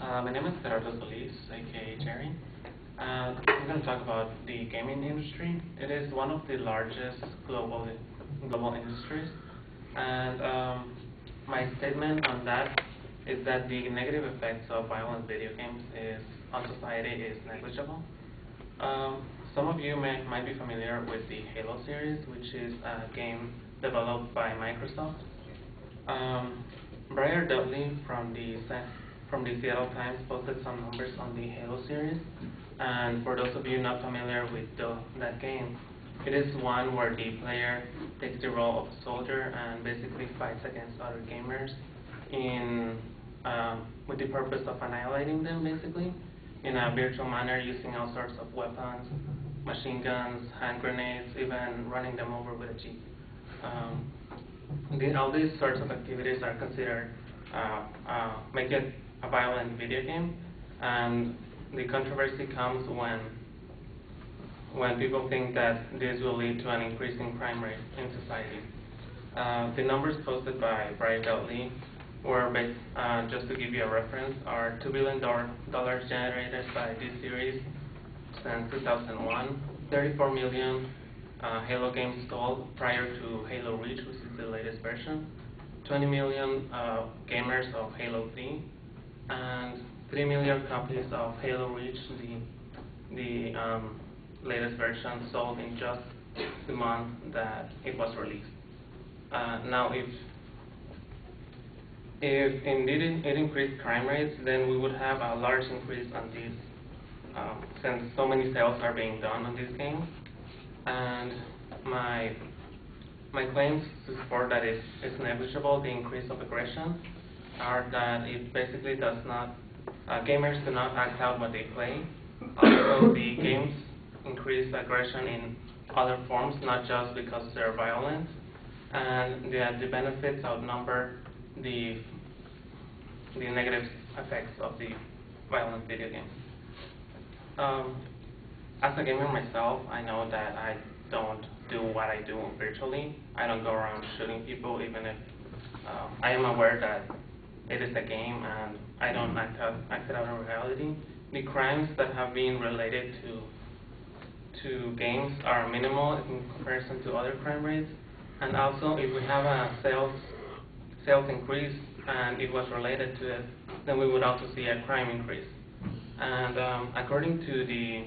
My name is Gerardo aka Jerry. I'm going to talk about the gaming industry. It is one of the largest global industries, and my statement on that is that the negative effects of violent video games on society is negligible. Some of you might be familiar with the Halo series, which is a game developed by Microsoft. Brian Dudley from the Seattle Times posted some numbers on the Halo series, and for those of you not familiar with that game, it is one where the player takes the role of a soldier and basically fights against other gamers with the purpose of annihilating them, basically, in a virtual manner, using all sorts of weapons, machine guns, hand grenades, even running them over with a jeep. All these sorts of activities are considered make it a violent video game, and the controversy comes when people think that this will lead to an increasing crime rate in society. The numbers posted by Brian Dudley were based, just to give you a reference, are $2 billion generated by this series since 2001, 34 million Halo games sold prior to Halo Reach, which is the latest version, 20 million gamers of Halo 3, and 3 million copies of Halo Reach, the latest version, sold in just the month that it was released. Now, if indeed it increased crime rates, then we would have a large increase on these, since so many sales are being done on these games. And my claims to support that it's negligible, the increase of aggression, are that it basically does not, gamers do not act out what they play. Also, the games increase aggression in other forms, not just because they're violent, and the benefits outnumber the negative effects of the violent video games. As a gamer myself, I know that I don't do what I do virtually. I don't go around shooting people, even if I am aware that it is a game and I don't act it out in reality. The crimes that have been related to games are minimal in comparison to other crime rates. And also, if we have a sales increase and it was related to it, then we would also see a crime increase. And according to the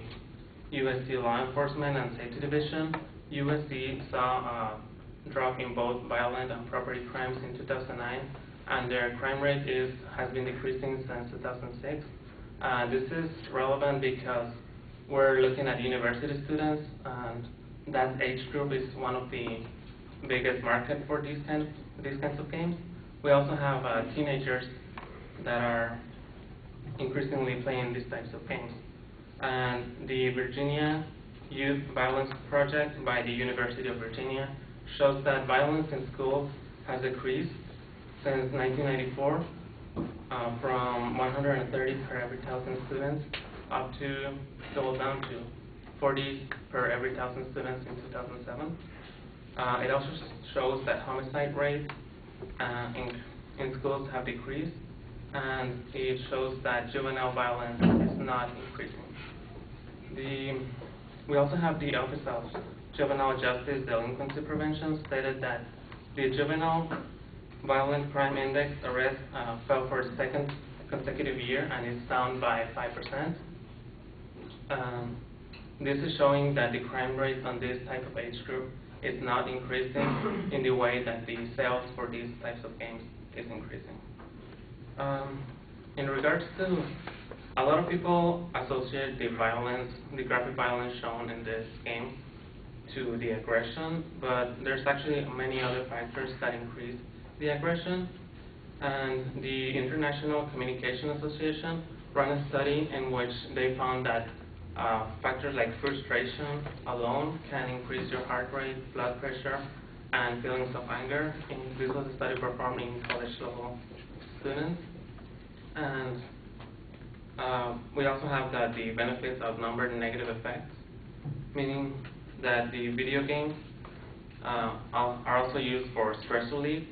USC Law Enforcement and Safety Division, USC saw a drop in both violent and property crimes in 2009, and their crime rate has been decreasing since 2006. This is relevant because we're looking at university students, and that age group is one of the biggest market for these kinds of games. We also have teenagers that are increasingly playing these types of games. And the Virginia Youth Violence Project by the University of Virginia shows that violence in schools has decreased since 1994 from 130 per every 1,000 students up to go down to 40 per every 1,000 students in 2007. It also shows that homicide rates in schools have decreased, and it shows that juvenile violence is not increasing. We also have the Office of Juvenile Justice Delinquency Prevention stated that the juvenile violent crime index arrest fell for a second consecutive year and is down by 5%. This is showing that the crime rate on this type of age group is not increasing in the way that the sales for these types of games is increasing. In regards to, a lot of people associate the graphic violence shown in this game to the aggression, but there's actually many other factors that increase the aggression. And the International Communication Association ran a study in which they found that factors like frustration alone can increase your heart rate, blood pressure, and feelings of anger. And this was a study performed in college-level students. And we also have that the benefits outnumber the negative effects, meaning that the video games are also used for stress relief,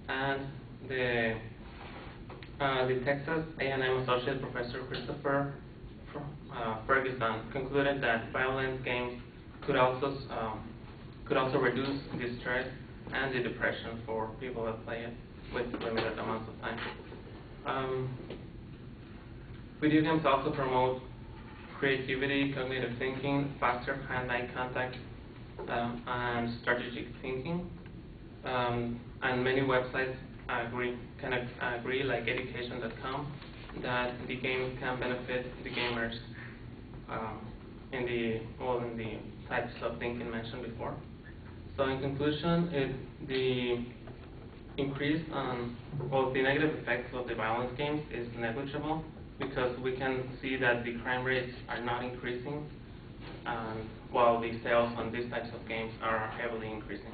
and The Texas A&M Associate Professor Christopher Ferguson concluded that violent games could also reduce the stress and the depression for people that play it with limited amounts of time. Video games also promote creativity, cognitive thinking, faster hand-eye contact, and strategic thinking. And many websites can agree, like education.com, that the game can benefit the gamers in the types of thinking mentioned before. So in conclusion, the negative effects of the violence games is negligible, because we can see that the crime rates are not increasing, while the sales on these types of games are heavily increasing.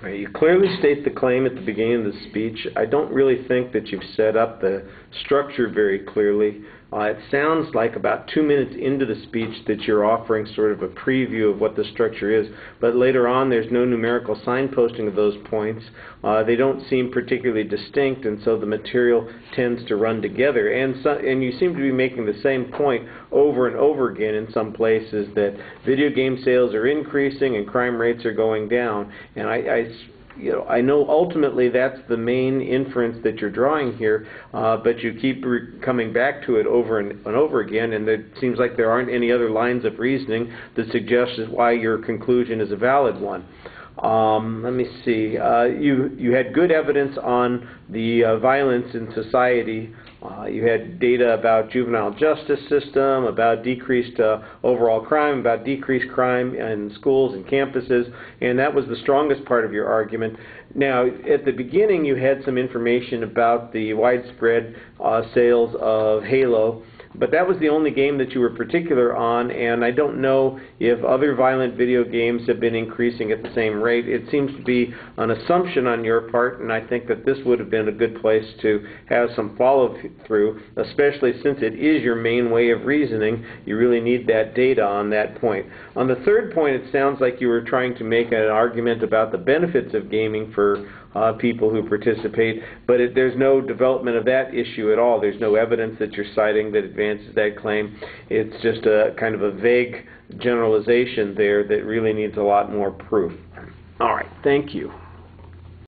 You clearly state the claim at the beginning of the speech. I don't really think that you've set up the structure very clearly. It sounds like about 2 minutes into the speech that you're offering sort of a preview of what the structure is, but later on there's no numerical signposting of those points. They don't seem particularly distinct, and so the material tends to run together. And you seem to be making the same point over and over again in some places, that video game sales are increasing and crime rates are going down. And I know ultimately that's the main inference that you're drawing here, but you keep coming back to it over and over again, and it seems like there aren't any other lines of reasoning that suggest why your conclusion is a valid one. Let me see. You had good evidence on the violence in society. You had data about juvenile justice system, about decreased overall crime, about decreased crime in schools and campuses, and that was the strongest part of your argument. Now, at the beginning, you had some information about the widespread sales of Halo, but that was the only game that you were particular on, and I don't know if other violent video games have been increasing at the same rate. It seems to be an assumption on your part, and I think that this would have been a good place to have some follow-through, especially since it is your main way of reasoning. You really need that data on that point. On the third point, it sounds like you were trying to make an argument about the benefits of gaming for people who participate, but there's no development of that issue at all. There's no evidence that you're citing that advances that claim. It's just a kind of a vague generalization there that really needs a lot more proof. All right, thank you.